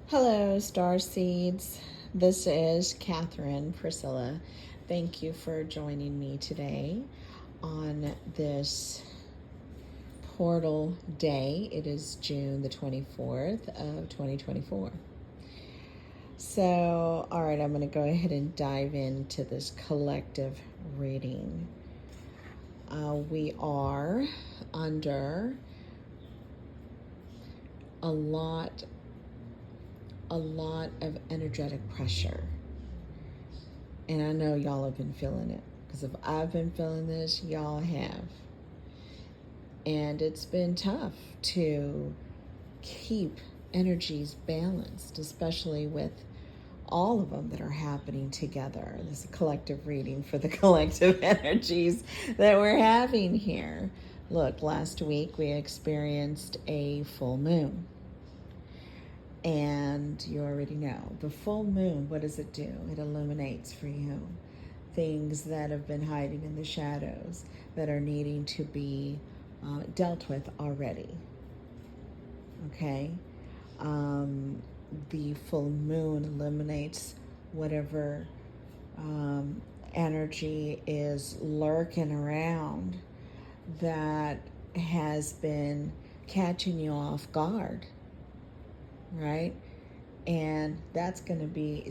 Hello, Starseeds. This is Catherine Priscilla. Thank you for joining me today on this portal day. It is June the 24th of 2024. So, all right, I'm going to go ahead and dive into this collective reading. We are under a lot of energetic pressure. And I know y'all have been feeling it, because if I've been feeling this, y'all have. And it's been tough to keep energies balanced, especially with all of them that are happening together. This is a collective reading for the collective energies that we're having here. Look, last week we experienced a full moon. And you already know, the full moon, what does it do? It illuminates for you things that have been hiding in the shadows that are needing to be dealt with already. Okay? The full moon illuminates whatever energy is lurking around that has been catching you off guard. Right? And that's going to be,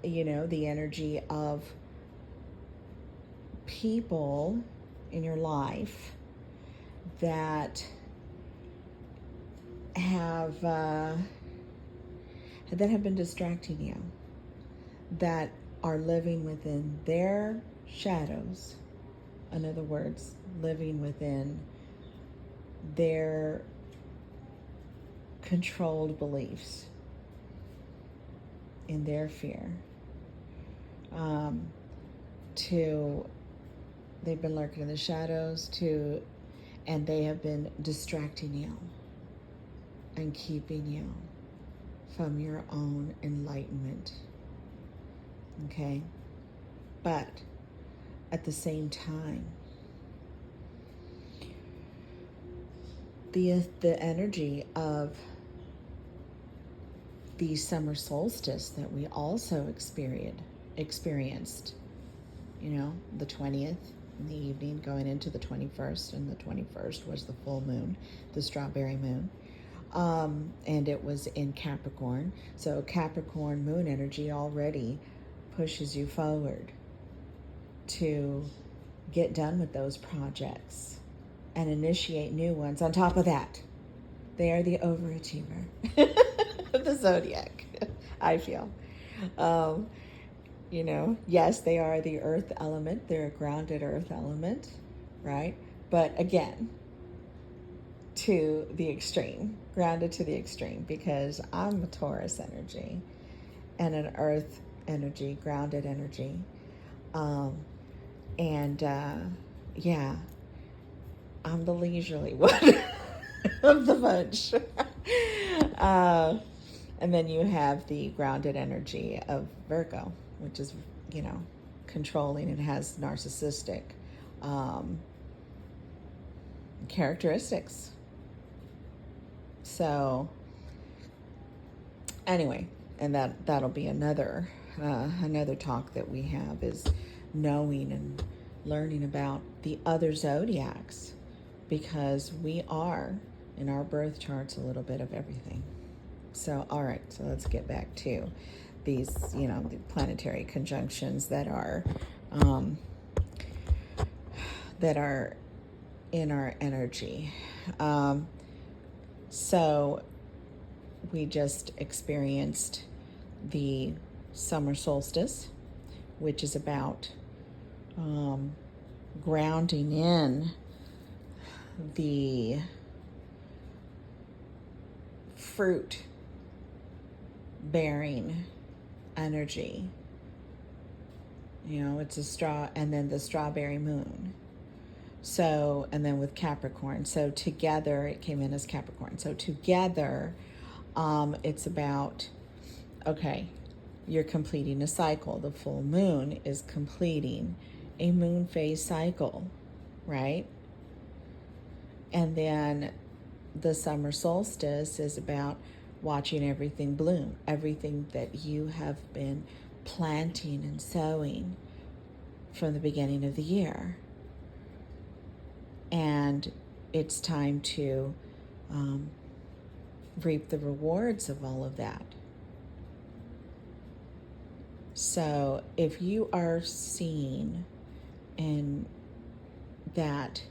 the energy of people in your life that have been distracting you, that are living within their shadows. In other words, living within their controlled beliefs, in their fear. They've been lurking in the shadows and they have been distracting you and keeping you from your own enlightenment. Okay? But at the same time, the energy of the summer solstice that we also experienced, the 20th in the evening going into the 21st, and the 21st was the full moon, the strawberry moon, and it was in Capricorn. So Capricorn moon energy already pushes you forward to get done with those projects and initiate new ones. On top of that, they are the overachiever of the zodiac, I feel. Yes, they are the earth element. They're a grounded earth element, right? But again, to the extreme, grounded to the extreme, because I'm a Taurus energy and an earth energy, grounded energy. I'm the leisurely one of the bunch. And then you have the grounded energy of Virgo, which is, controlling and has narcissistic characteristics. So anyway, and that'll be another talk that we have, is knowing and learning about the other zodiacs, because we are in our birth charts a little bit of everything. So all right, so let's get back to these, the planetary conjunctions that are in our energy. So we just experienced the summer solstice, which is about grounding in the fruit bearing energy. It's a straw, and then the strawberry moon. So, and then with Capricorn. So together, it came in as Capricorn. So together, it's about, okay, you're completing a cycle. The full moon is completing a moon phase cycle, right? And then the summer solstice is about watching everything bloom, everything that you have been planting and sowing from the beginning of the year. And it's time to reap the rewards of all of that. So if you are seeing in that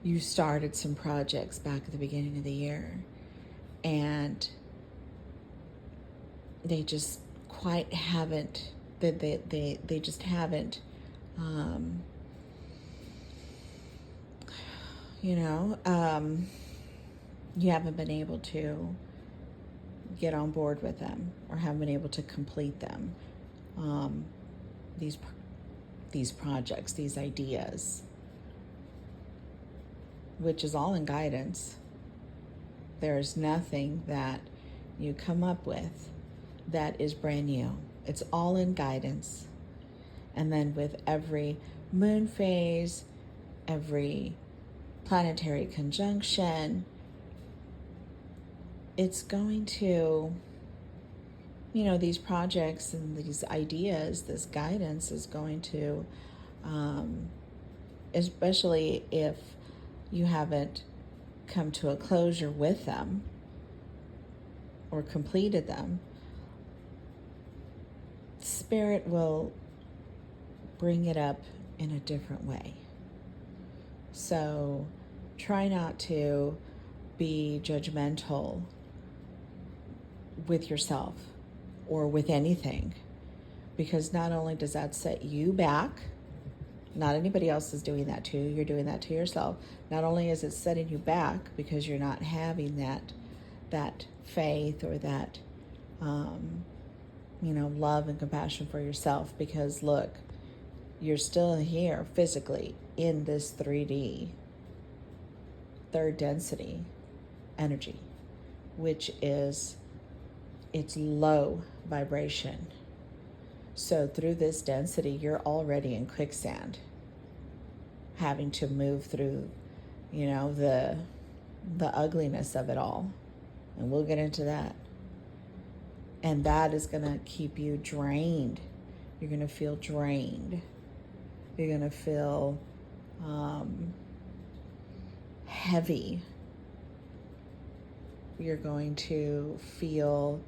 you started some projects back at the beginning of the year and they just quite haven't, they just haven't, you haven't been able to get on board with them or haven't been able to complete them. These projects, these ideas, which is all in guidance. There is nothing that you come up with that is brand new. It's all in guidance. And then with every moon phase, every planetary conjunction, it's going to, these projects and these ideas, this guidance is going to, especially if you haven't come to a closure with them or completed them, Spirit will bring it up in a different way. So try not to be judgmental with yourself or with anything, because not only does that set you back, not anybody else is doing that to you, you're doing that to yourself. Not only is it setting you back because you're not having that faith or that love and compassion for yourself, because look, you're still here physically in this 3D, third density energy, which is, it's low vibration. So through this density, you're already in quicksand, having to move through, the ugliness of it all. And we'll get into that. And that is going to keep you drained. You're going to feel drained. You're going to feel heavy. You're going to feel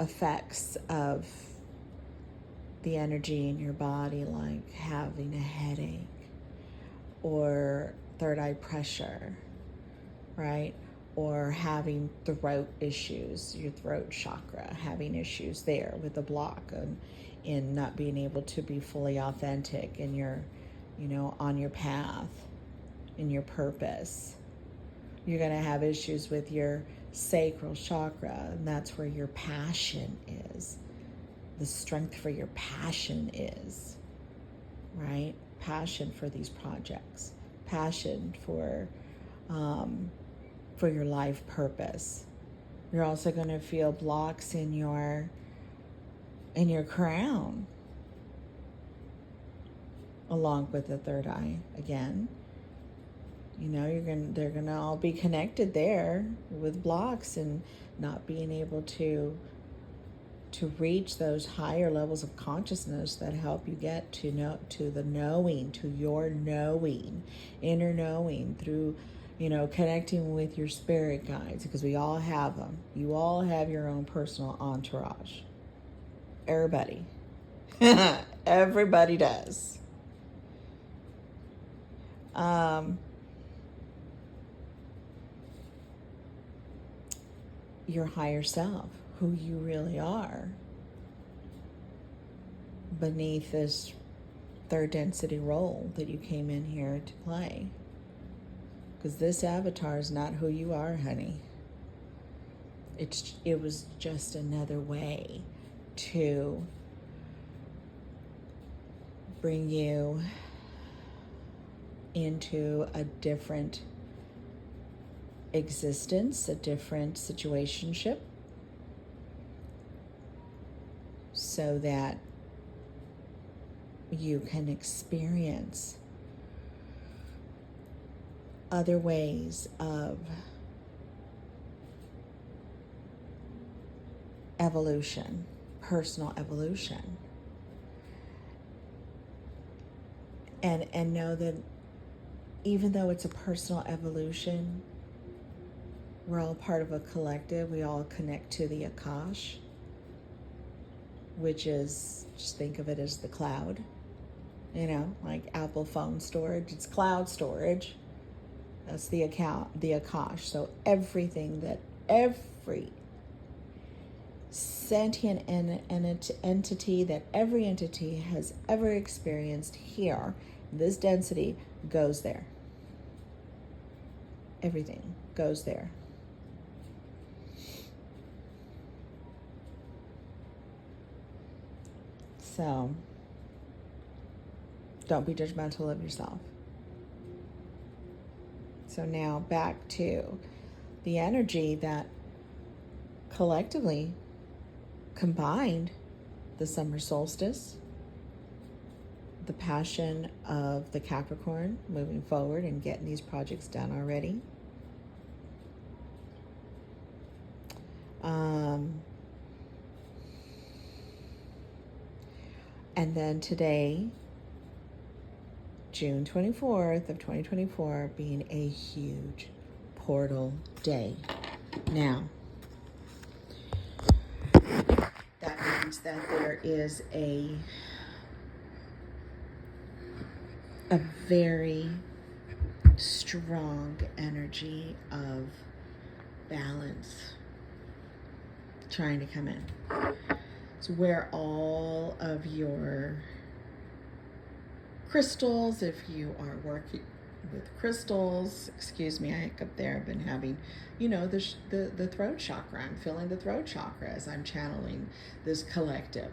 effects of the energy in your body, like having a headache or third eye pressure, right? Or having throat issues, your throat chakra, having issues there with a block and in not being able to be fully authentic in your, on your path, in your purpose. You're going to have issues with your sacral chakra, and that's where your passion is. The strength for your passion is, right? Passion for these projects, passion for your life purpose. You're also going to feel blocks in your crown, along with the third eye again. They're gonna all be connected there with blocks and not being able to reach those higher levels of consciousness that help you get to the knowing, to your knowing, inner knowing, through connecting with your spirit guides, because we all have them. You all have your own personal entourage. Everybody. Everybody does. Your higher self, who you really are, beneath this third density role that you came in here to play. Because this avatar is not who you are, honey. It was just another way to bring you into a different existence, a different situationship, so that you can experience other ways of evolution, personal evolution. And know that even though it's a personal evolution, we're all part of a collective. We all connect to the Akash, which is, just think of it as the cloud. You know, like Apple phone storage, it's cloud storage. That's the Akash. So everything that every sentient entity that every entity has ever experienced here, this density goes there. Everything goes there. So don't be judgmental of yourself. So now back to the energy that collectively combined the summer solstice, the passion of the Capricorn moving forward and getting these projects done already. And then today, June 24th of 2024, being a huge portal day. Now, that means that there is a very strong energy of balance trying to come in. It's where all of your crystals, if you are working with crystals, excuse me, I hiccup there. I've been having, you know, the throat chakra. I'm feeling the throat chakra as I'm channeling this collective.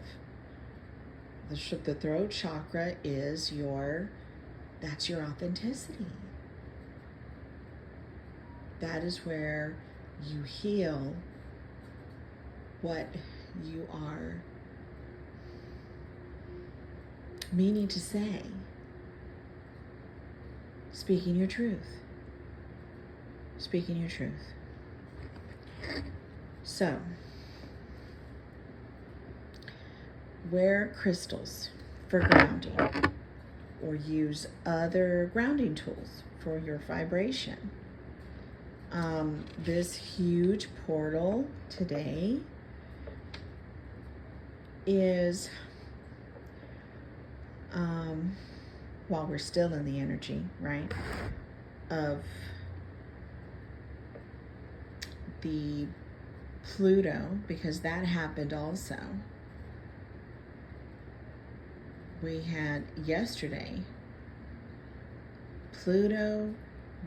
The throat chakra is that's your authenticity. That is where you heal what you are meaning to say. Speaking your truth. Speaking your truth. So, wear crystals for grounding, or use other grounding tools for your vibration. This huge portal today is, while we're still in the energy, right, of the Pluto, because that happened also. We had yesterday, Pluto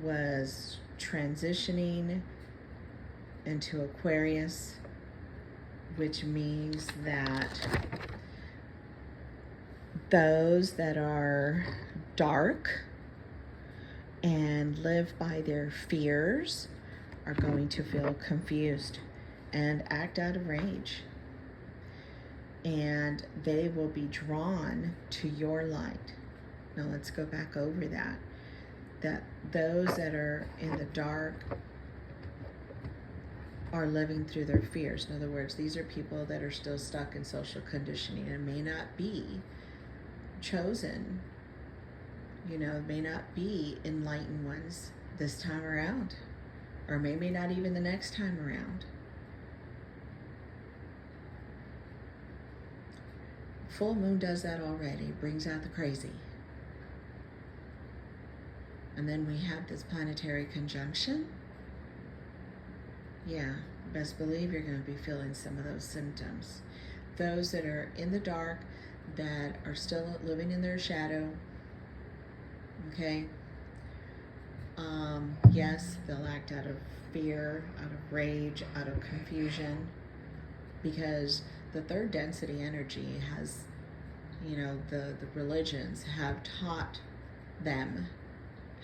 was transitioning into Aquarius, which means that those that are dark and live by their fears are going to feel confused and act out of rage. And they will be drawn to your light. Now let's go back over that. That those that are in the dark are living through their fears. In other words, these are people that are still stuck in social conditioning and may not be chosen, may not be enlightened ones this time around, or maybe not even the next time around. Full moon does that already, brings out the crazy. And then we have this planetary conjunction. Yeah, best believe you're going to be feeling some of those symptoms. Those that are in the dark, that are still living in their shadow, okay? Yes, they'll act out of fear, out of rage, out of confusion, because the third density energy has, the religions have taught them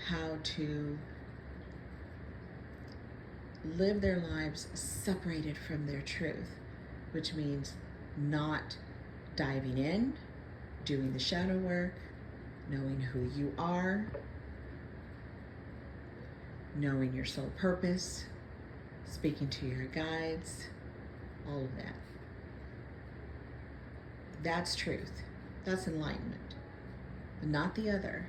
how to live their lives separated from their truth, which means not diving in, doing the shadow work, knowing who you are, knowing your soul purpose, speaking to your guides, all of that. That's truth. That's enlightenment. Not the other.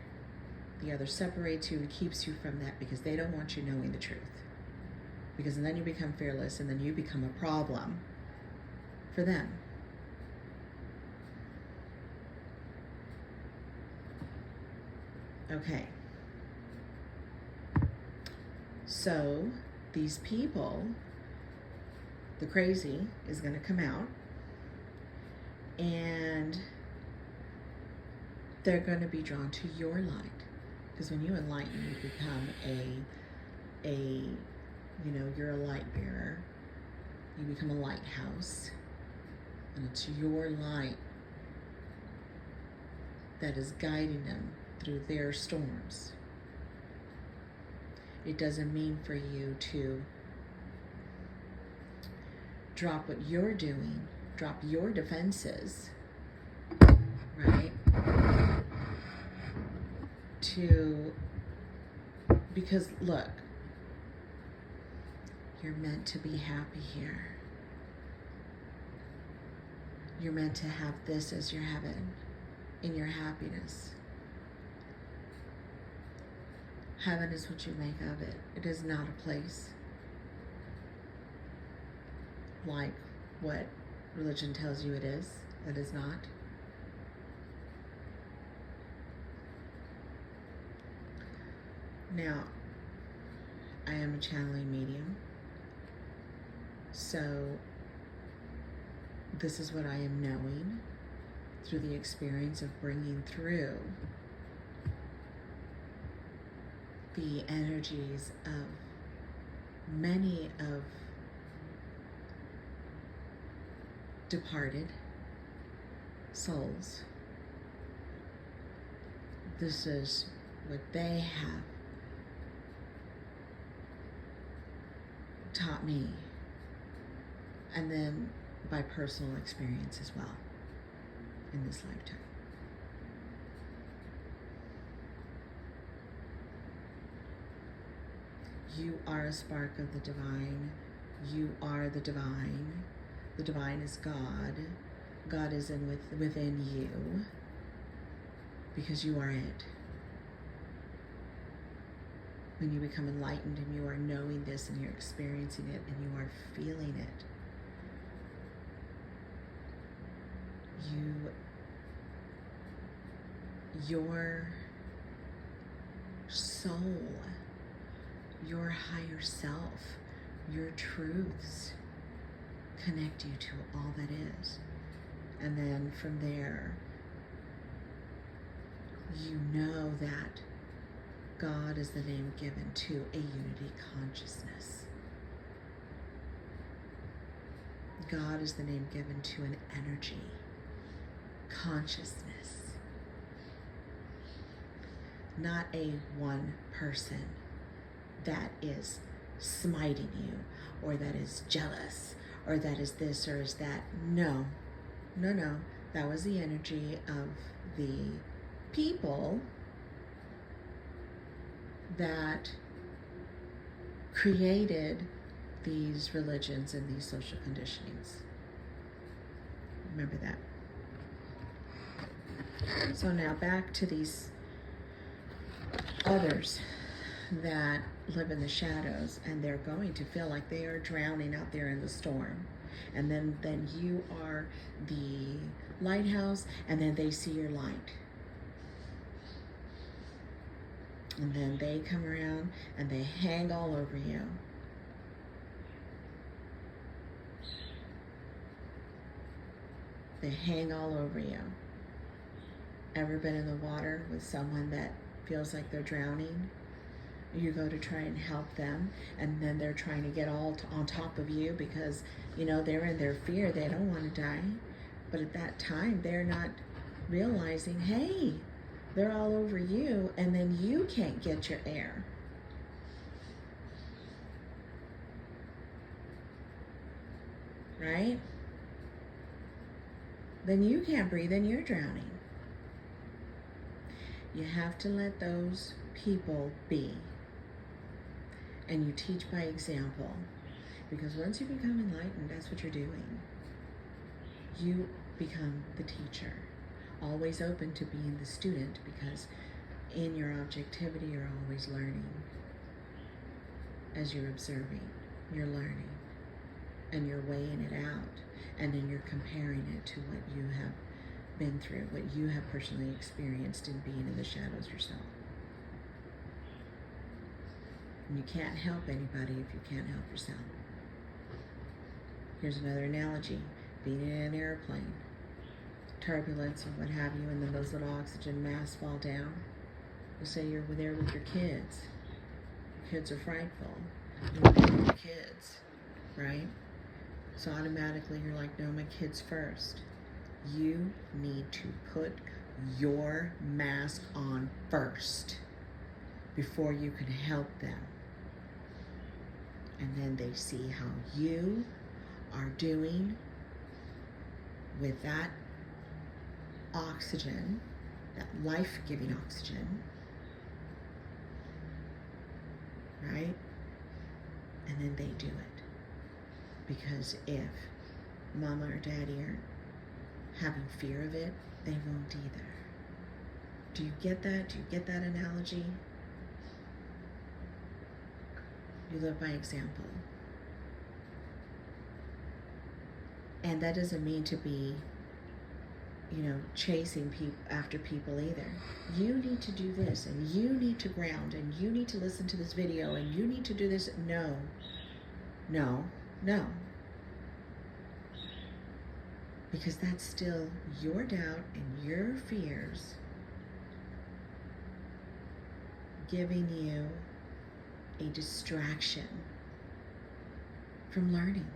The other separates you and keeps you from that because they don't want you knowing the truth. Because then you become fearless and then you become a problem for them. Okay. So these people, the crazy is going to come out and they're going to be drawn to your light. Because when you enlighten, you become you're a light bearer. You become a lighthouse. And it's your light that is guiding them through their storms. It doesn't mean for you to drop what you're doing, drop your defenses, right? Because look, you're meant to be happy here. You're meant to have this as your heaven, in your happiness. Heaven is what you make of it. It is not a place like what religion tells you it is. It is not. Now, I am a channeling medium, so this is what I am knowing through the experience of bringing through the energies of many of departed souls. This is what they have taught me, and then by personal experience as well in this lifetime. You are a spark of the divine. You are the divine. The divine is God. God is within you because you are it. When you become enlightened and you are knowing this and you're experiencing it and you are feeling it, your soul, your higher self, your truths connect you to all that is. And then from there, you know that God is the name given to a unity consciousness. God is the name given to an energy consciousness. Not a one person that is smiting you, or that is jealous, or that is this, or is that. No. That was the energy of the people that created these religions and these social conditionings. Remember that. So now back to these others that live in the shadows, and they're going to feel like they are drowning out there in the storm. And then you are the lighthouse, and then they see your light. And then they come around and they hang all over you. They hang all over you. Ever been in the water with someone that feels like they're drowning? You go to try and help them, and then they're trying to get all on top of you because, they're in their fear. They don't want to die. But at that time, they're not realizing, hey, they're all over you, and then you can't get your air. Right? Then you can't breathe and you're drowning. You have to let those people be. And you teach by example. Because once you become enlightened, that's what you're doing. You become the teacher. Always open to being the student, because in your objectivity, you're always learning. As you're observing, you're learning, and you're weighing it out, and then you're comparing it to what you have been through, what you have personally experienced in being in the shadows yourself. And you can't help anybody if you can't help yourself. Here's another analogy. Being in an airplane, turbulence or what have you, and then those little oxygen masks fall down. You say you're there with your kids. Your kids are frightful. You want to help your kids, right? So automatically you're like, no, my kids first. You need to put your mask on first before you can help them. And then they see how you are doing with that oxygen, that life-giving oxygen, right? And then they do it. Because if mama or daddy are having fear of it, they won't either. Do you get that? Do you get that analogy? You live by example. And that doesn't mean to be, chasing after people either. You need to do this, and you need to ground, and you need to listen to this video, and you need to do this. No. Because that's still your doubt and your fears giving you a distraction from learning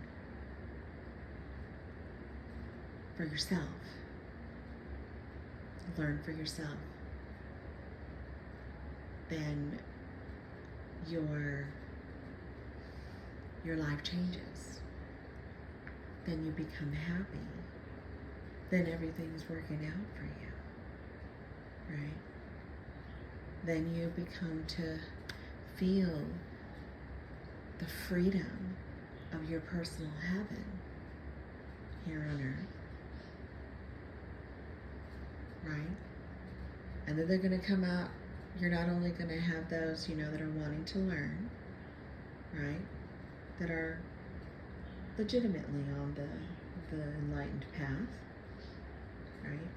for yourself. Learn for yourself. Then your life changes. Then you become happy. Then everything's working out for you, right? Then you become to feel the freedom of your personal heaven here on earth, right? And then they're going to come out. You're not only going to have those, that are wanting to learn, right? That are legitimately on the enlightened path, right?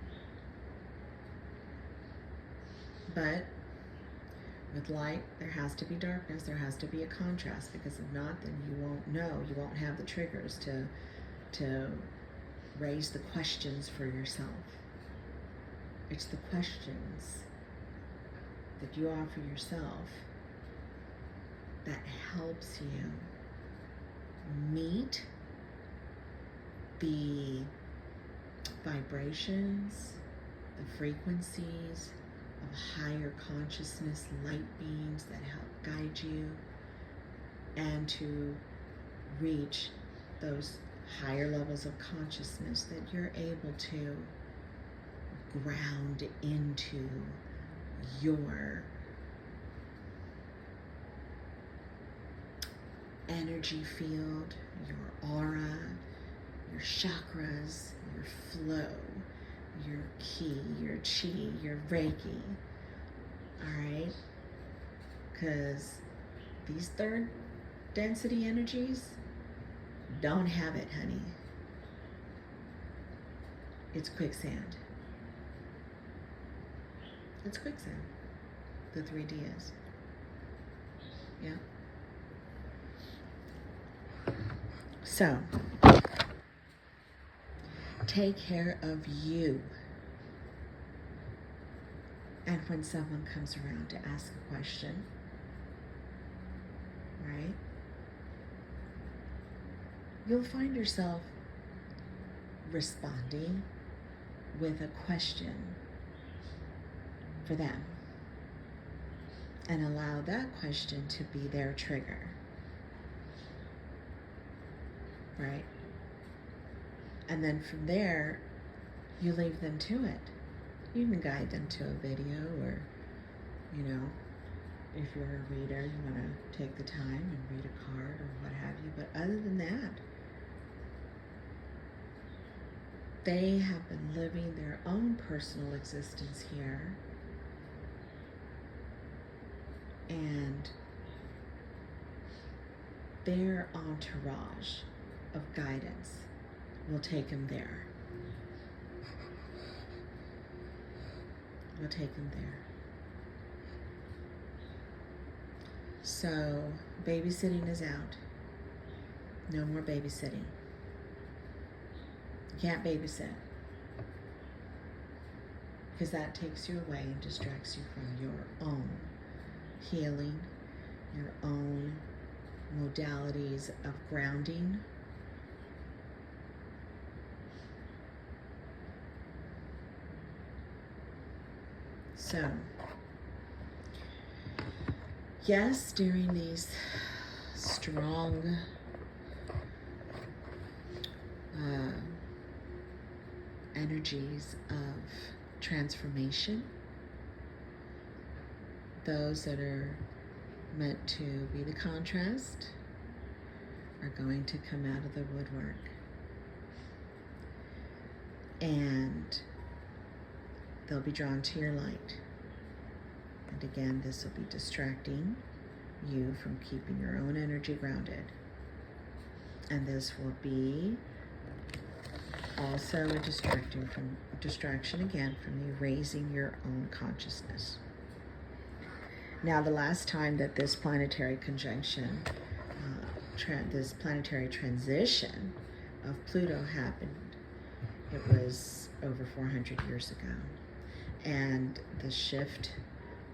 But with light, there has to be darkness. There has to be a contrast, because if not, then you won't know. You won't have the triggers to raise the questions for yourself. It's the questions that you offer yourself that helps you meet the vibrations, the frequencies of higher consciousness, light beings that help guide you, and to reach those higher levels of consciousness that you're able to ground into your energy field, your aura, your chakras, your flow, your ki, your chi, your reiki. Alright? Because these third density energies don't have it, honey. It's quicksand. It's quicksand. The 3D is. Yeah. So, take care of you. And when someone comes around to ask a question, right, you'll find yourself responding with a question for them, and allow that question to be their trigger, right? And then from there, you leave them to it. You can guide them to a video, or, if you're a reader, you want to take the time and read a card or what have you. But other than that, They have been living their own personal existence here, and their entourage of guidance will take them there. Will take them there. So babysitting is out. No more babysitting. You can't babysit, because that takes you away and distracts you from your own healing, your own modalities of grounding. So, yes, during these strong energies of transformation, those that are meant to be the contrast are going to come out of the woodwork. And they'll be drawn to your light. And again, this will be distracting you from keeping your own energy grounded. And this will be also a distraction again from you raising your own consciousness. Now, the last time that this planetary conjunction, this planetary transition of Pluto happened, it was over 400 years ago. And the shift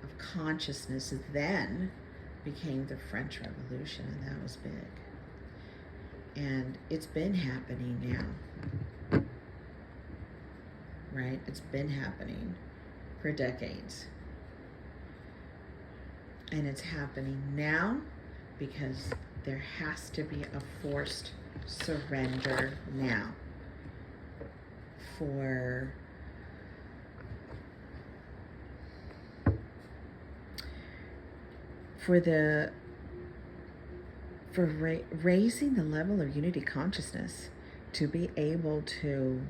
of consciousness then became the French Revolution, and that was big. And it's been happening now, right? It's been happening for decades. And it's happening now because there has to be a forced surrender now for raising the level of unity consciousness to be able to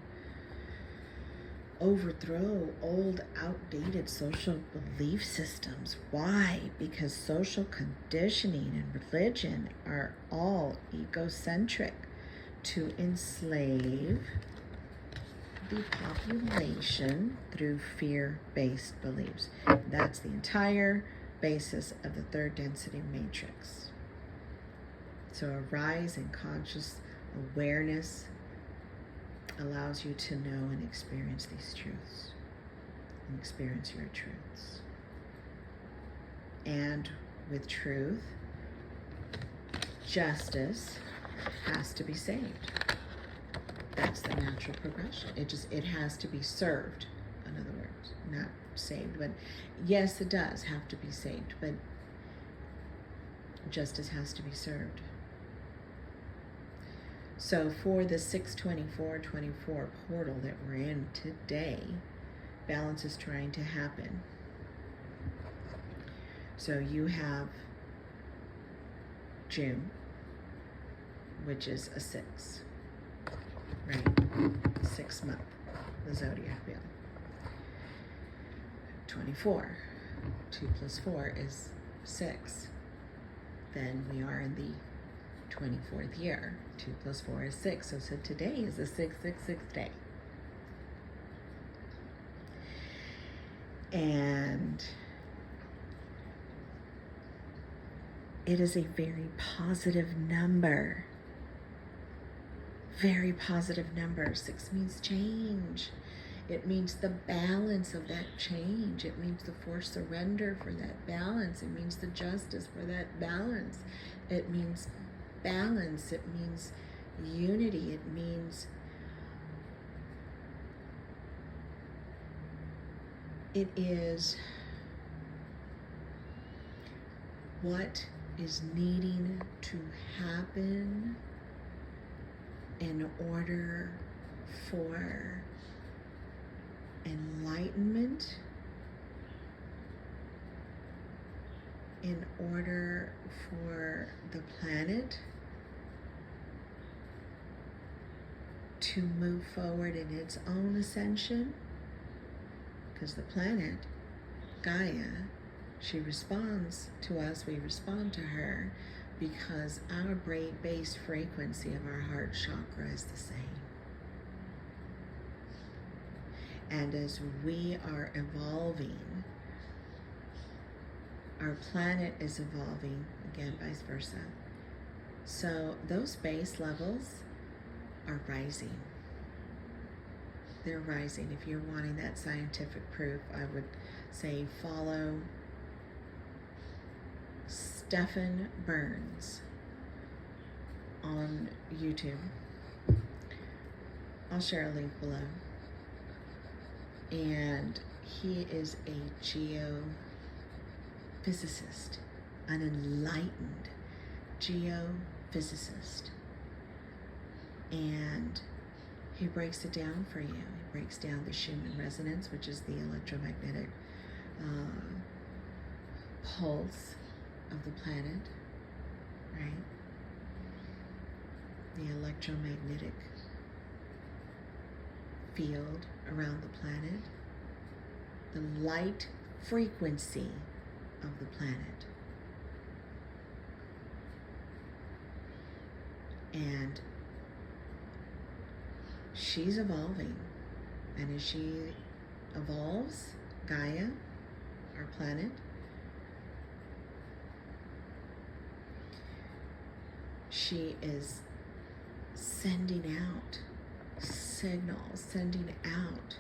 overthrow old, outdated social belief systems. Why? Because social conditioning and religion are all egocentric to enslave the population through fear-based beliefs. That's the entire basis of the third density matrix. So a rise in conscious awareness allows you to know and experience these truths, and experience your truths. And with truth, justice has to be saved. That's the natural progression. It has to be served, in other words, not saved. But yes, it does have to be saved, but justice has to be served. So for the 6/24/24 portal that we're in today, balance is trying to happen. So you have June, which is a 6, right? 6 month, the zodiac wheel. 24, 2 + 4 is 6. Then we are in the 24th year. 2 + 4 is 6. So today is the 666th day. And it is a very positive number. Very positive number. 6 means change. It means the balance of that change. It means the forced surrender for that balance. It means the justice for that balance. It means balance. It means unity. It means it is what is needing to happen in order for enlightenment, in order for the planet to move forward in its own ascension, because the planet, Gaia, she responds to us, we respond to her, because our base frequency of our heart chakra is the same. And as we are evolving, our planet is evolving, again, vice versa. So those base levels are rising. They're rising. If you're wanting that scientific proof, I would say follow Stephen Burns on YouTube. I'll share a link below. And he is a geophysicist, an enlightened geophysicist. And he breaks it down for you. He breaks down the Schumann resonance, which is the electromagnetic pulse of the planet, right? The electromagnetic field around the planet, the light frequency of the planet. And she's evolving. And as she evolves, Gaia, our planet, she is sending out signals, sending out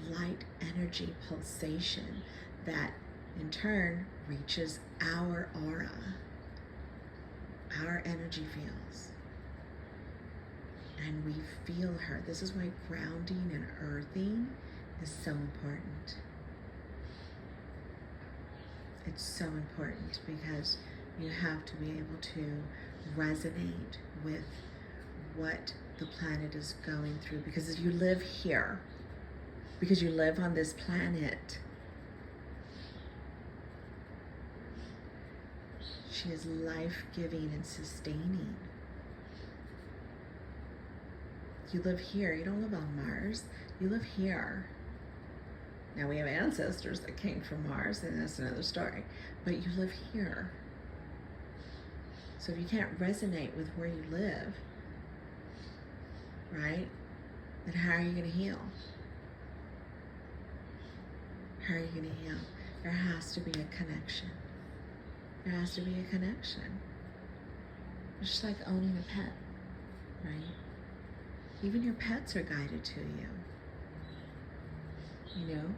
light energy pulsation that in turn reaches our aura, our energy fields. And we feel her. This is why grounding and earthing is so important. It's so important because you have to be able to resonate with what the planet is going through, because you live here, because you live on this planet. She is life-giving and sustaining. You live here. You don't live on Mars. You live here. Now we have ancestors that came from Mars, and that's another story. But you live here. So if you can't resonate with where you live, right, then how are you going to heal? How are you going to heal? There has to be a connection. There has to be a connection. It's just like owning a pet, right? Even your pets are guided to you. You know?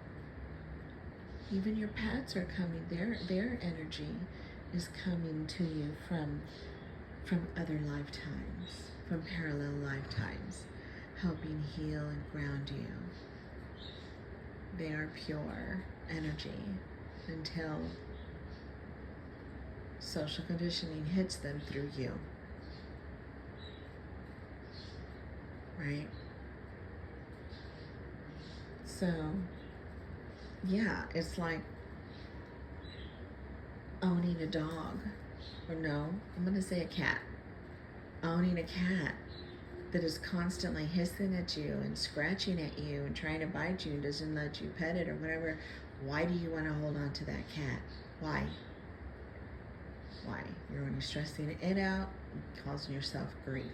Even your pets are coming, their energy is coming to you from other lifetimes, from parallel lifetimes, helping heal and ground you. They are pure energy until social conditioning hits them through you. Right? So, yeah, it's like owning a dog, or no, I'm going to say a cat. Owning a cat that is constantly hissing at you and scratching at you and trying to bite you and doesn't let you pet it or whatever. Why do you want to hold on to that cat? Why? Why? You're only stressing it out and causing yourself grief.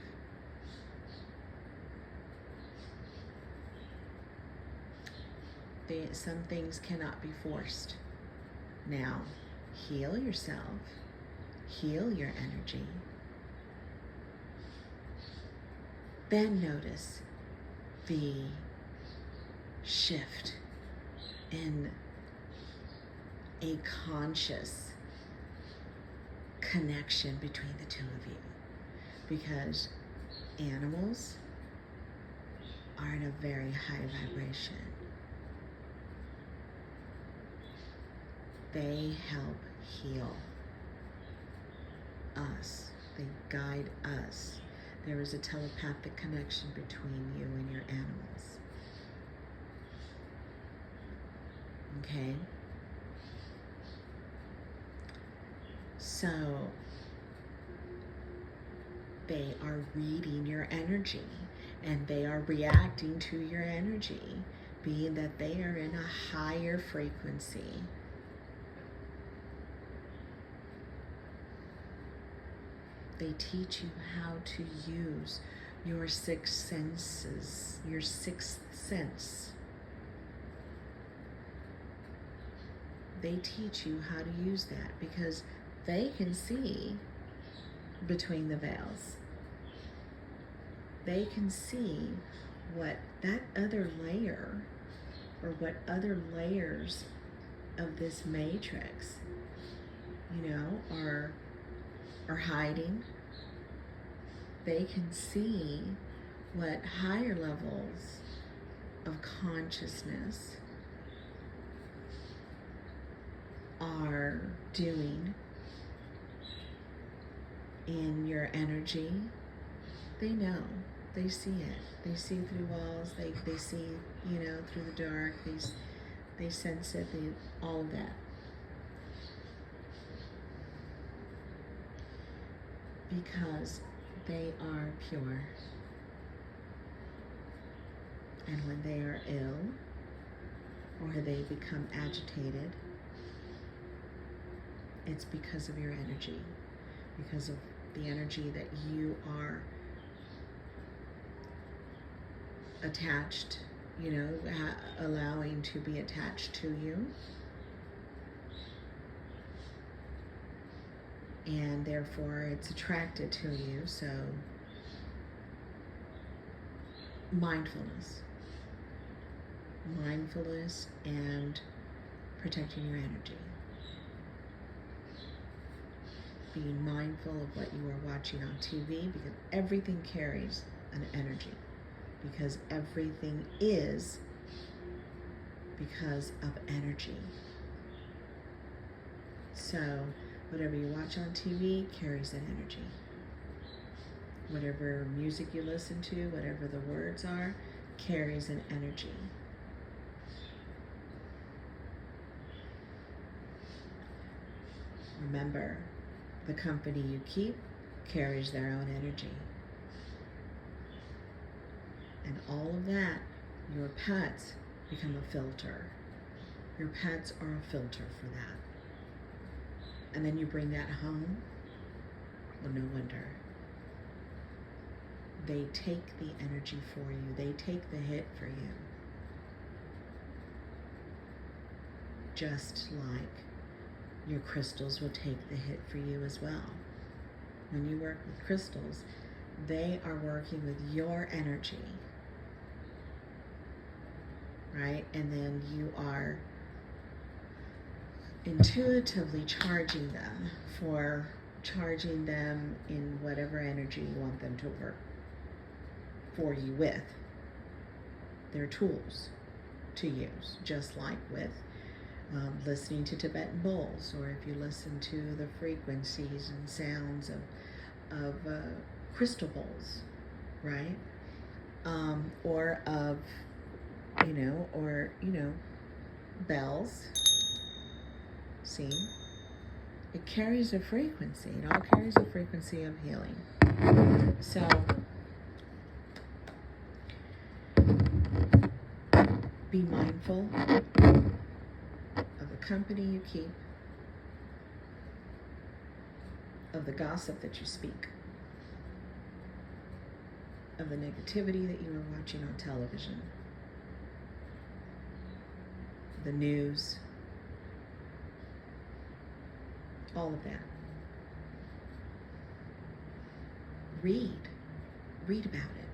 Some things cannot be forced. Now, heal yourself. Heal your energy. Then notice the shift in a conscious connection between the two of you. Because animals are in a very high vibration. They help heal us. They guide us. There is a telepathic connection between you and your animals. Okay? So, they are reading your energy. and they are reacting to your energy, being that they are in a higher frequency. They teach you how to use your sixth senses, your sixth sense. They teach you how to use that because they can see between the veils. They can see what that other layer, or what other layers of this matrix, are hiding. They can see what higher levels of consciousness are doing in your energy. They know. They see it. They see through walls. They see, through the dark. They sense it. All of that. Because they are pure. And when they are ill, or they become agitated, it's because of your energy, because of the energy that you are attached, allowing to be attached to you. And therefore it's attracted to you. So mindfulness and protecting your energy. Being mindful of what you are watching on TV, because everything carries an energy, because everything is because of energy. So whatever you watch on TV carries that energy. Whatever music you listen to, whatever the words are, carries an energy. Remember, the company you keep carries their own energy. And all of that, your pets become a filter. Your pets are a filter for that. And then you bring that home, well, no wonder. They take the energy for you. They take the hit for you. Just like your crystals will take the hit for you as well. When you work with crystals, they are working with your energy, right? And then you are intuitively charging them in whatever energy you want them to work for you with. They're tools to use, just like with listening to Tibetan bowls, or if you listen to the frequencies and sounds of crystal bowls, right? Or of, bells. See? It carries a frequency. It all carries a frequency of healing. So, be mindful of the company you keep, of the gossip that you speak, of the negativity that you are watching on television, the news, all of that. Read about it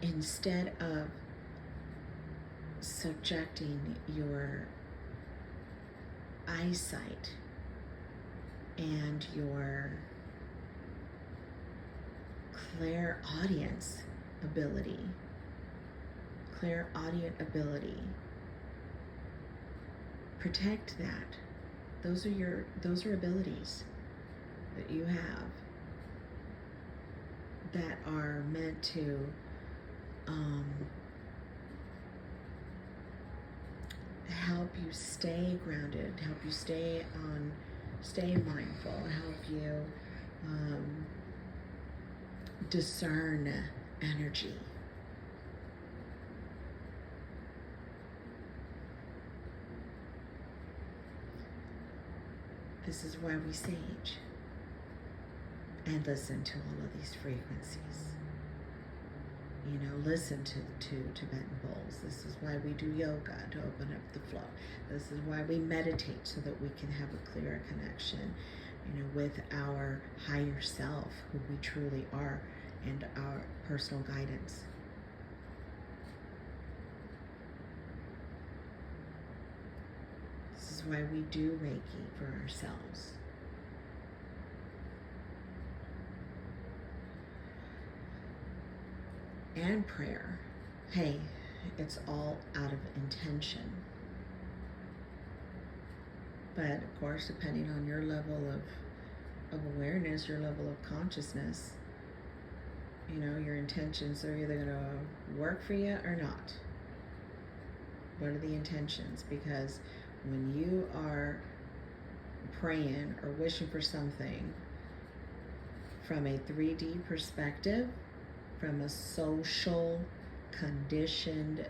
instead of subjecting your eyesight and your clairaudient ability. Protect that. Those are abilities that you have that are meant to help you stay grounded, help you stay mindful, help you discern energy. This is why we sage and listen to all of these frequencies. You know, listen to the 2 Tibetan bowls. This is why we do yoga, to open up the flow. This is why we meditate, so that we can have a clearer connection, you know, with our higher self, who we truly are, and our personal guidance. This is why we do Reiki for ourselves. And prayer. Hey, it's all out of intention. But of course, depending on your level of awareness, your level of consciousness, you know, your intentions are either going to work for you or not. What are the intentions? Because when you are praying or wishing for something from a 3D perspective, from a social, conditioned,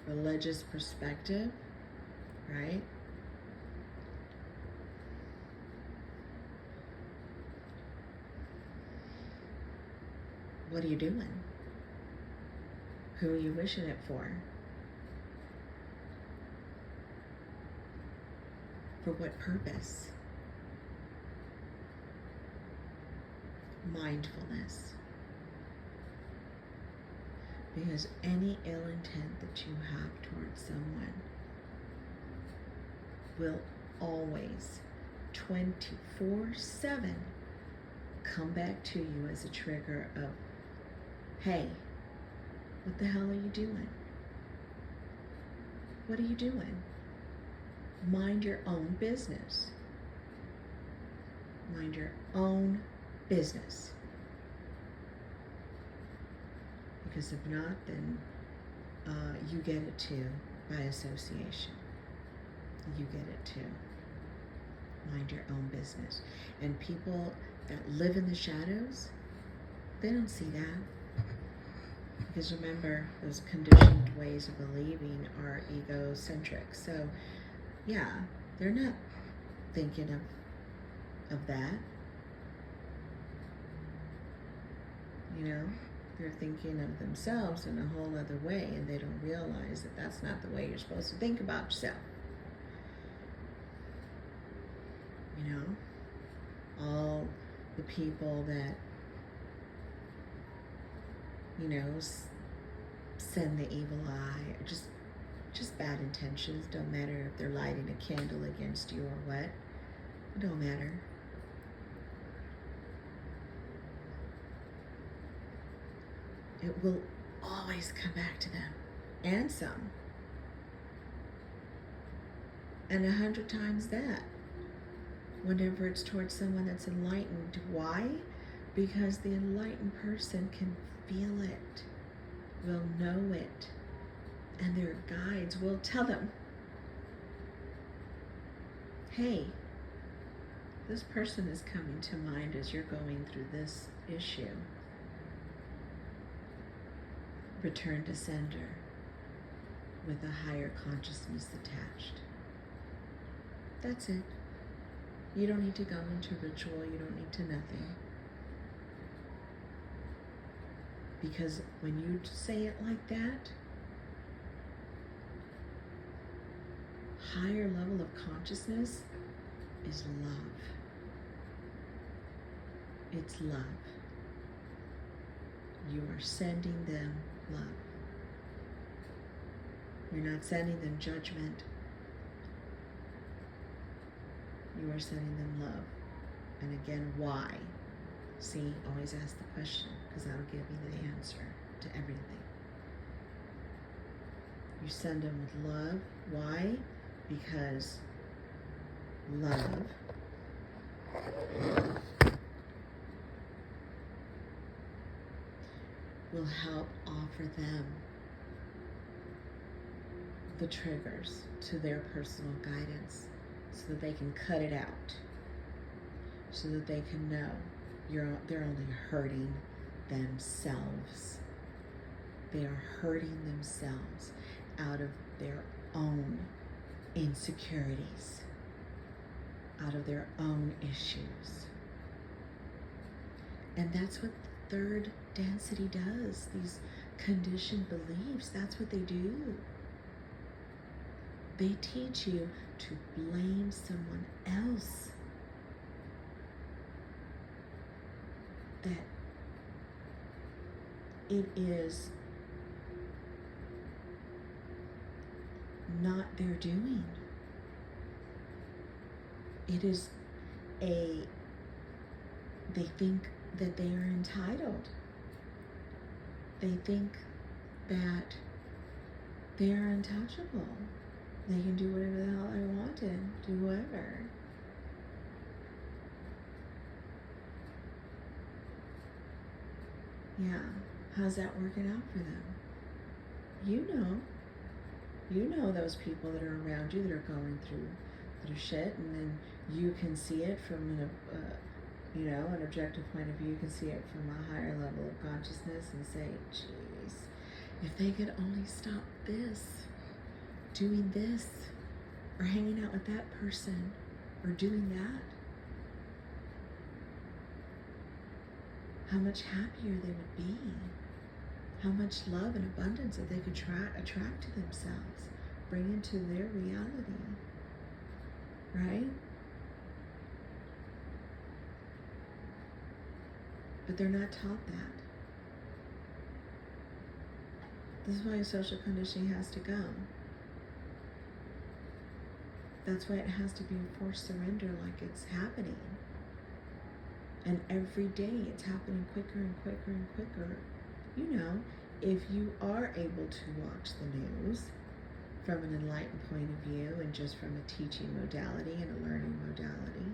religious perspective, right? What are you doing? Who are you wishing it for? For what purpose? Mindfulness. Because any ill intent that you have towards someone will always, 24/7, come back to you as a trigger of, hey, what the hell are you doing? What are you doing? Mind your own business. Mind your own business. Because if not, then you get it too, by association. You get it too. Mind your own business. And people that live in the shadows, they don't see that. Because remember, those conditioned ways of believing are egocentric. So, yeah, they're not thinking of that. You know? They're thinking of themselves in a whole other way, and they don't realize that that's not the way you're supposed to think about yourself. You know, all the people that, you know, send the evil eye, or just bad intentions. Don't matter if they're lighting a candle against you or what. It don't matter. It will always come back to them, and some, and 100 times that, whenever it's towards someone that's enlightened. Why? Because the enlightened person can feel it, will know it, and their guides will tell them, hey, this person is coming to mind as you're going through this issue. Return to sender with a higher consciousness attached. That's it. You don't need to go into ritual. You don't need to nothing. Because when you say it like that, higher level of consciousness is love. It's love. You are sending them love. You're not sending them judgment. You are sending them love. And again, why? See, always ask the question, because that'll give you the answer to everything. You send them with love. Why? Because love will help offer them the triggers to their personal guidance, so that they can cut it out, so that they can know they're only hurting themselves. They are hurting themselves out of their own insecurities, out of their own issues. And that's what the third density does. These conditioned beliefs, that's what they do. They teach you to blame someone else. That it is not their doing. It is they think that they are entitled. They think that they are untouchable. They can do whatever the hell they want to do, whatever. Yeah, how's that working out for them? You know those people that are around you that are going through shit, and then you can see it from an objective point of view. You can see it from a higher level of consciousness and say, geez, if they could only stop this, doing this, or hanging out with that person, or doing that, how much happier they would be. How much love and abundance that they could attract to themselves, bring into their reality, right? But they're not taught that. This is why social conditioning has to go. That's why it has to be a forced surrender, like it's happening. And every day it's happening quicker and quicker and quicker. If you are able to watch the news from an enlightened point of view and just from a teaching modality and a learning modality,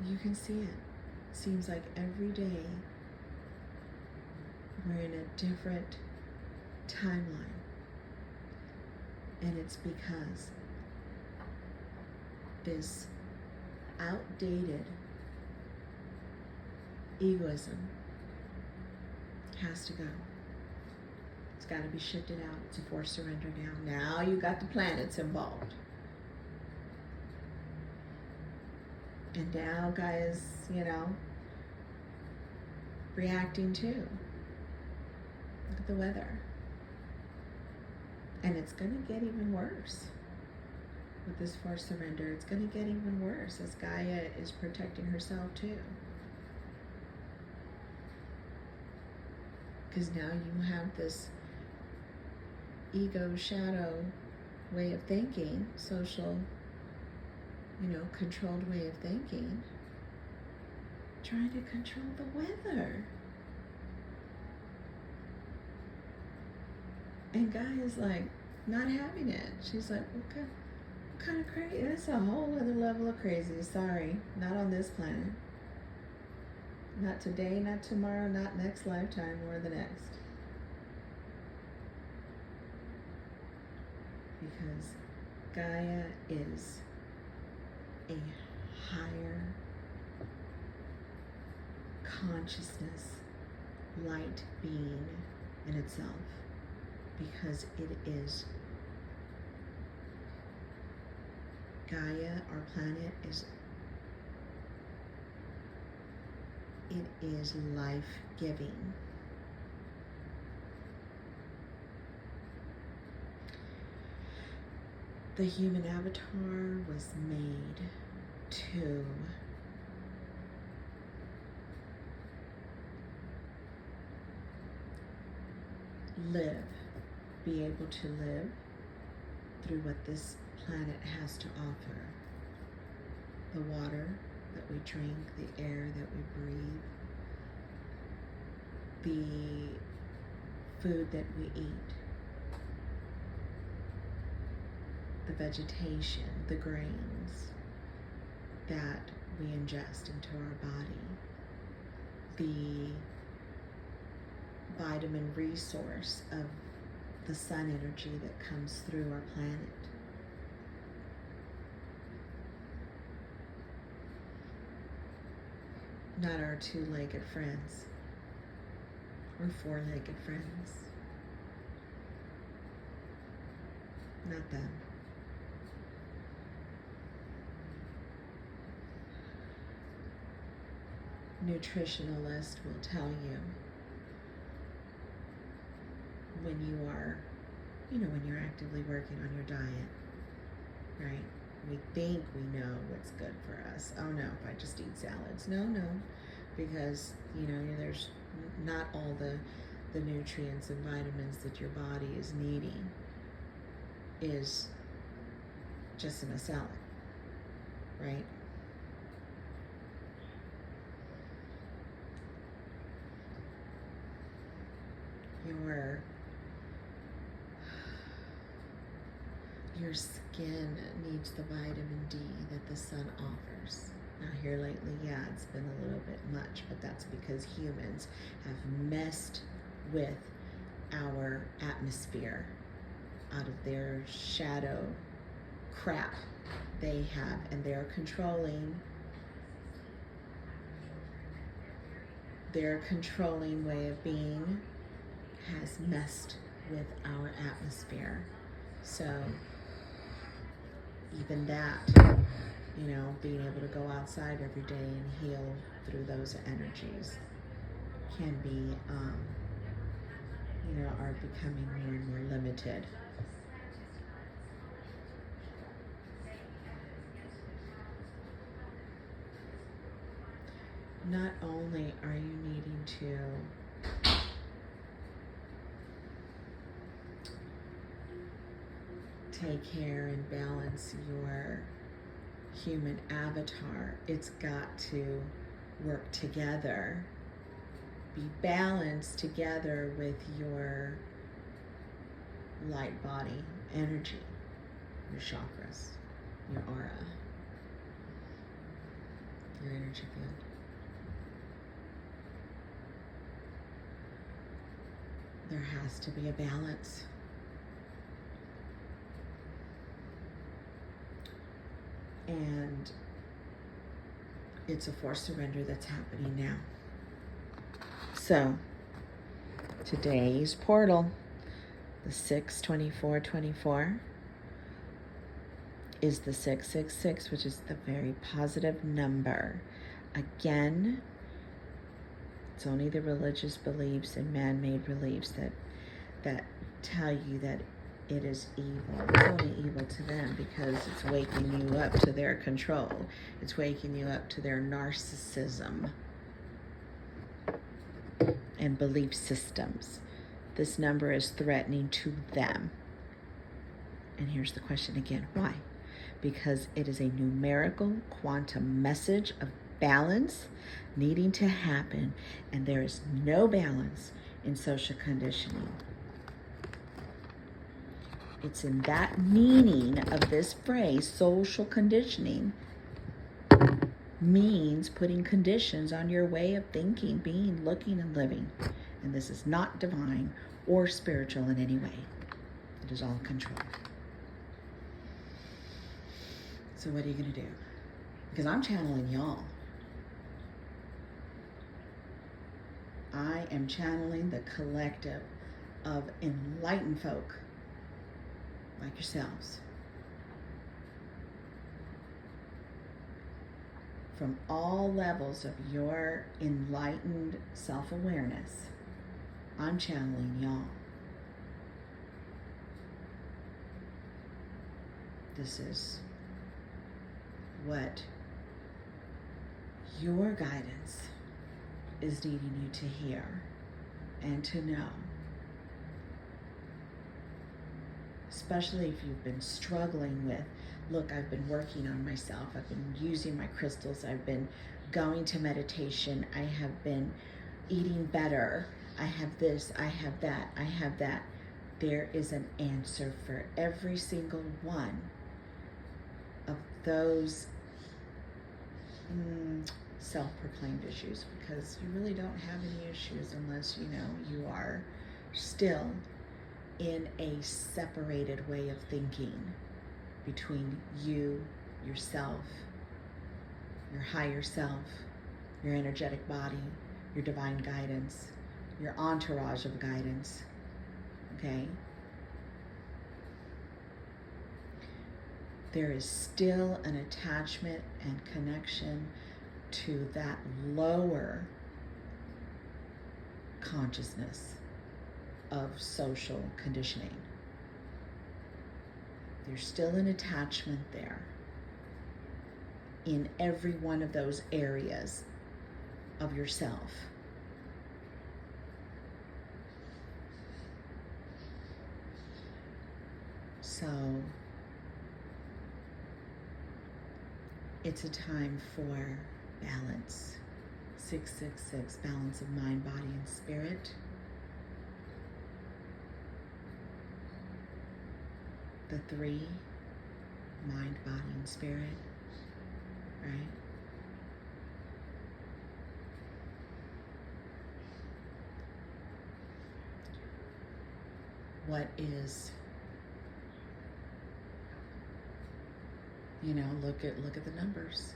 you can see it. Seems like every day we're in a different timeline. And it's because this outdated egoism has to go. It's got to be shifted out. It's a forced surrender now. Now you got the planets involved. And now guys, reacting too. Look at the weather. And it's going to get even worse. With this forced surrender, it's going to get even worse as Gaia is protecting herself too. Because now you have this ego shadow way of thinking, social, controlled way of thinking, trying to control the weather. And Gaia's like not having it. She's like, what kind of crazy? That's a whole other level of crazy. Sorry, not on this planet. Not today, not tomorrow, not next lifetime or the next. Because Gaia is a higher consciousness, light being in itself. Because it is Gaia, our planet, it is life-giving. The human avatar was made to live, be able to live through what this planet has to offer. The water that we drink, the air that we breathe, the food that we eat, the vegetation, the grains that we ingest into our body, the vitamin resource of the sun energy that comes through our planet. Not our two-legged friends, or four-legged friends. Not them. Nutritionalist will tell you when you are, when you're actively working on your diet, right? We think we know what's good for us. Oh no, if I just eat salads. No, because, there's not all the nutrients and vitamins that your body is needing is just in a salad, right? Your skin needs the vitamin D that the sun offers. Now here lately, yeah, it's been a little bit much, but that's because humans have messed with our atmosphere out of their shadow crap they have, and their controlling way of being has messed with our atmosphere. So even that, being able to go outside every day and heal through those energies can be, are becoming more and more limited. Not only are you needing to take care and balance your human avatar, it's got to work together, be balanced together with your light body energy, your chakras, your aura, your energy field. There has to be a balance. And it's a forced surrender that's happening now. So today's portal, the 6/24/24, is the 666, which is the very positive number. Again, it's only the religious beliefs and man-made beliefs that tell you that it is evil. It's only evil to them because it's waking you up to their control. It's waking you up to their narcissism and belief systems. This number is threatening to them. And here's the question again, why? Because it is a numerical quantum message of balance needing to happen, and there is no balance in social conditioning. It's in that meaning of this phrase, social conditioning, means putting conditions on your way of thinking, being, looking, and living. And this is not divine or spiritual in any way. It is all control. So what are you going to do? Because I'm channeling y'all. I am channeling the collective of enlightened folk like yourselves, from all levels of your enlightened self-awareness. I'm channeling y'all. This is what your guidance is needing you to hear and to know. Especially if you've been struggling with, look, I've been working on myself, I've been using my crystals, I've been going to meditation, I have been eating better, I have this, I have that, I have that. There is an answer for every single one of those self-proclaimed issues, because you really don't have any issues unless you are still in a separated way of thinking between you, yourself, your higher self, your energetic body, your divine guidance, your entourage of guidance, okay? There is still an attachment and connection to that lower consciousness of social conditioning. There's still an attachment there in every one of those areas of yourself. So it's a time for balance. 666, balance of mind, body, and spirit. The 3, mind, body, and spirit, right? What is, look at the numbers.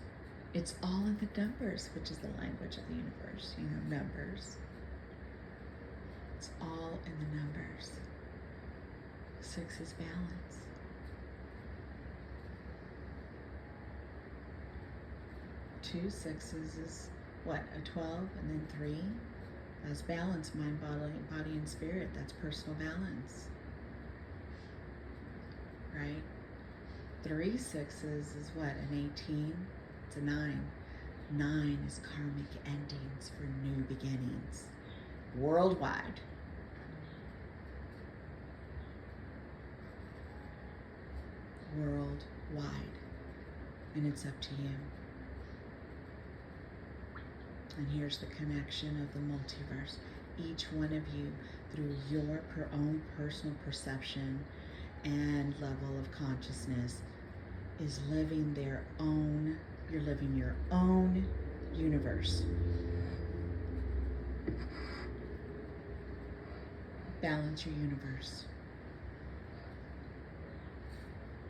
It's all in the numbers, which is the language of the universe, numbers. It's all in the numbers. 6 is balance. 2 sixes is what? A 12, and then 3. That's balance, mind, body, and spirit. That's personal balance. Right? 3 sixes is what? An 18. It's a 9. 9 is karmic endings for new beginnings. Worldwide. Worldwide. And it's up to you. And here's the connection of the multiverse. Each one of you, through your own personal perception and level of consciousness, is living you're living your own universe. Balance your universe.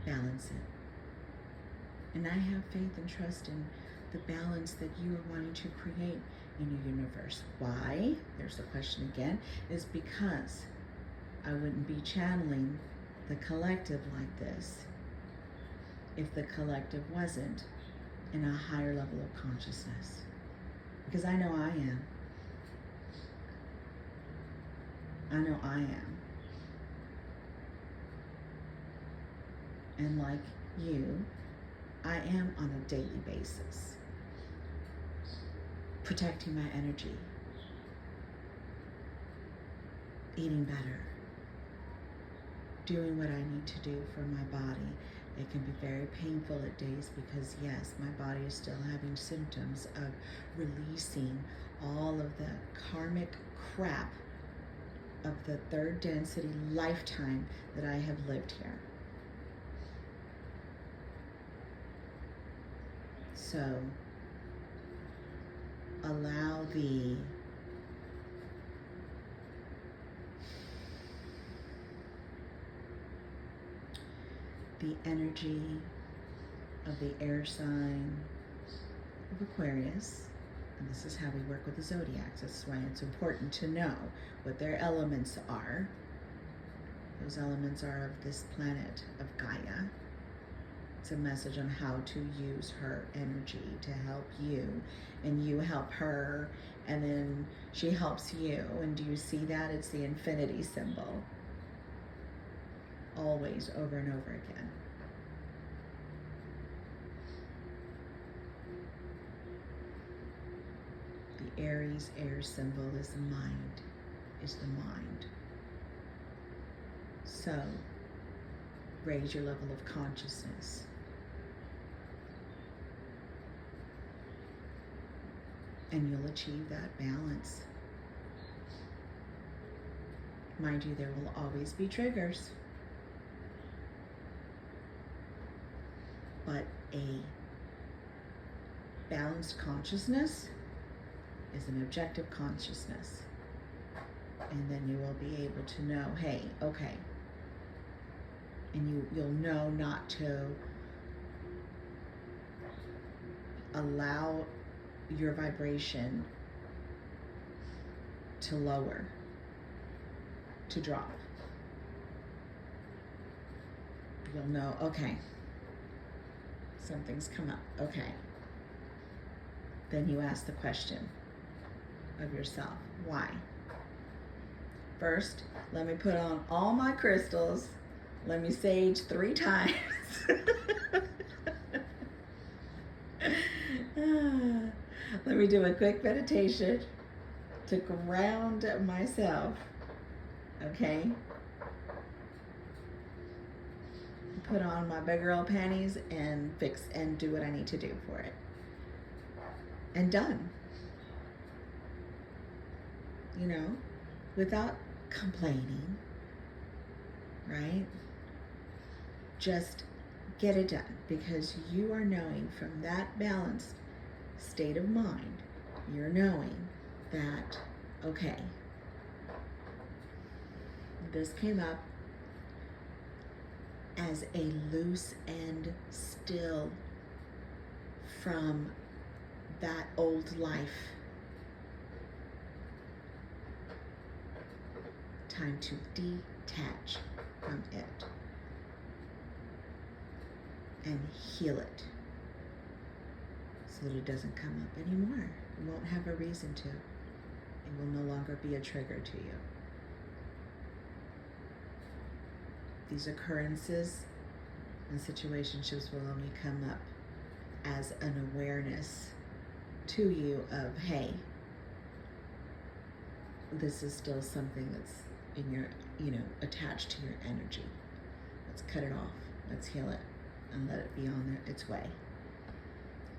Balance it. And I have faith and trust in the balance that you are wanting to create in your universe. Why? There's the question again. Is because I wouldn't be channeling the collective like this if the collective wasn't in a higher level of consciousness. Because I know I am. I know I am. And like you, I am on a daily basis. Protecting my energy. Eating better. Doing what I need to do for my body. It can be very painful at days because yes, my body is still having symptoms of releasing all of the karmic crap of the third density lifetime that I have lived here. So allow the energy of the air sign of Aquarius, and this is how we work with the zodiacs. That's why it's important to know what their elements are. Those elements are of this planet of Gaia. It's a message on how to use her energy to help you, and you help her, and then she helps you. And do you see that? It's the infinity symbol. Always, over and over again. The Aries air symbol is the mind, So, raise your level of consciousness. And you'll achieve that balance. Mind you, there will always be triggers. But a balanced consciousness is an objective consciousness. And then you will be able to know, hey, okay. And you'll know not to allow your vibration to lower, to drop. You'll know, okay, something's come up, okay. Then you ask the question of yourself, why? First, let me put on all my crystals. Let me sage 3 times. Let me do a quick meditation to ground myself, okay? Put on my big girl panties and fix and do what I need to do for it. And done. You know, without complaining, right? Just get it done, because you are knowing from that balanced state of mind, you're knowing that, okay, this came up as a loose end still from that old life. Time to detach from it and heal it so that it doesn't come up anymore. It won't have a reason to. It will no longer be a trigger to you. These occurrences and situationships will only come up as an awareness to you of, hey, this is still something that's in your, attached to your energy. Let's cut it off. Let's heal it and let it be on its way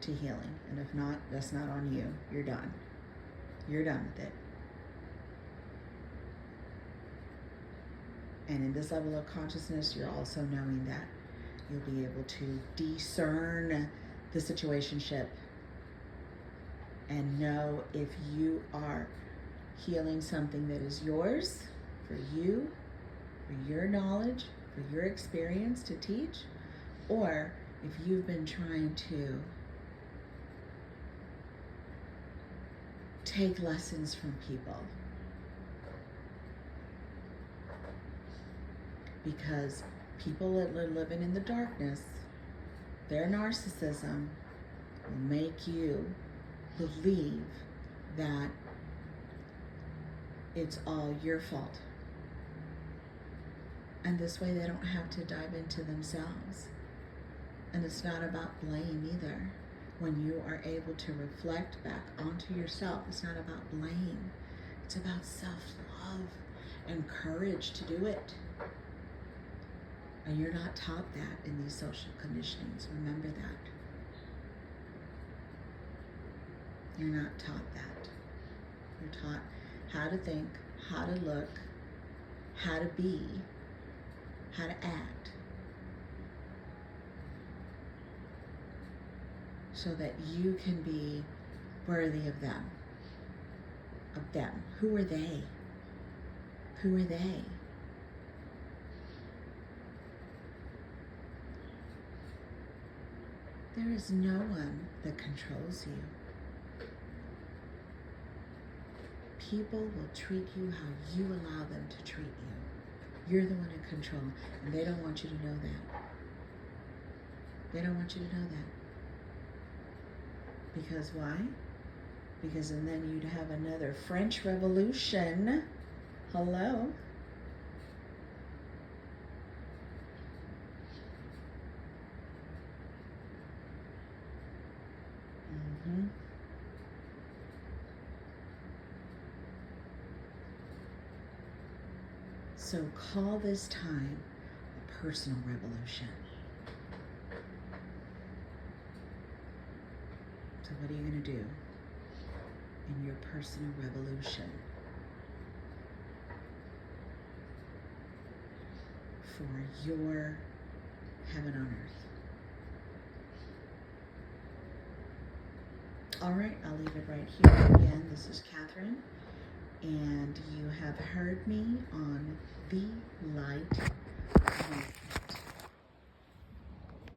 to healing. And if not, that's not on you. You're done. You're done with it. And in this level of consciousness, you're also knowing that you'll be able to discern the situationship and know if you are healing something that is yours, for you, for your knowledge, for your experience to teach, or if you've been trying to take lessons from people. Because people that are living in the darkness, their narcissism will make you believe that it's all your fault. And this way they don't have to dive into themselves. And it's not about blame either. When you are able to reflect back onto yourself, it's not about blame. It's about self-love and courage to do it. And you're not taught that in these social conditionings. Remember that. You're not taught that. You're taught how to think, how to look, how to be, how to act, so that you can be worthy of them. Of them. Who are they? Who are they? There is no one that controls you. People will treat you how you allow them to treat you. You're the one in control, and they don't want you to know that. They don't want you to know that. Because why? Because then you'd have another French Revolution. Hello? So call this time a personal revolution. So what are you going to do in your personal revolution for your heaven on earth? All right, I'll leave it right here. Again, this is Katherine, and you have heard me on The Light with